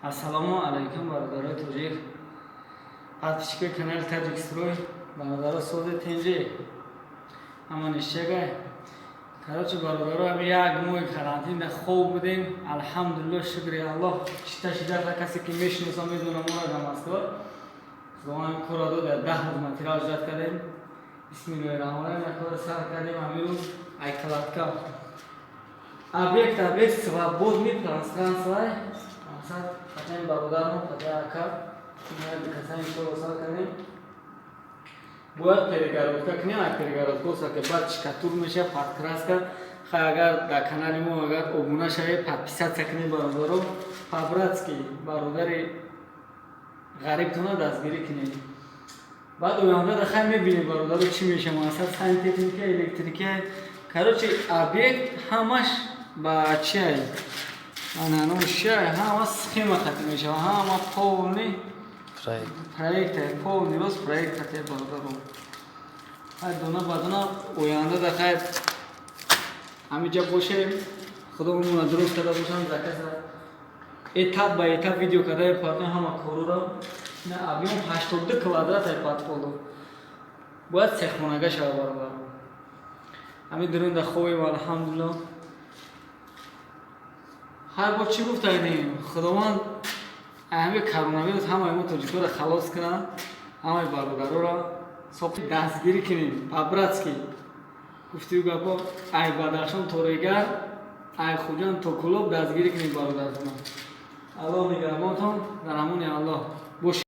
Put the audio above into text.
Ассалому алайкум, бародарои тоҷик. Подписчикои канали Таҷикстрой, бародаро сози тенҷи. Ҳаман ишчагай. Короче, бародаро ҳам як моҳи карантина хоб будем. Алҳамдулиллоҳ, шукри Аллоҳ. Чита шидафа касе ки мешиносам медонам орадам астор. Худованд кора дода 10 рӯз материал ҷат кардем. Бисмиллаҳир-раҳмонир-раҳим кора сар кардем. Амирӯз айкалатка. Объект свободный пространство. Хотим бародарам, хотя ака. Касаем что сар кардем. Бояд перегородка кунем, ай перегородка ки баъд шкатур меша, подкраска. Хай агар дар канали мо агар обуна шавед, подписатсия кунед бародаро. По-братски бародари ғарибтона дастгирӣ кунед. Баъд оянда хай мебинед бародаро чӣ меша масъал сантехника, электрика. Короче, объект ҳамаш ба чиай? Ананушай, ҳама схема хатм мешава, ҳама полный проект, полный рост проект хатм бародаро. Хай дона ба дона оянда да хай ҳамиҷа бошем. Худомон дуруст карда бошам закаса. Этап ба этап видео карда партем ҳама корура. На объем 82 квадрат ай подполу. Бояд сеххонага шава бародаро. Ҳами дурунда хобем алҳамдулиллоҳ. Ҳар бор чӣ гуфтаидем? Худованд ҳамаи коронавирус ҳамаи мо тоҷикоро халос кунад, ҳамаи бародароро соҳби дастгирӣ кунем. По-братски гуфтию гапо ай Бадахшон то Регар, ай Хуҷанд то Кӯлоб дастгирӣ кунем бародаратона. Аллоҳ нигаҳбонтон, дар амони Аллоҳ бошед.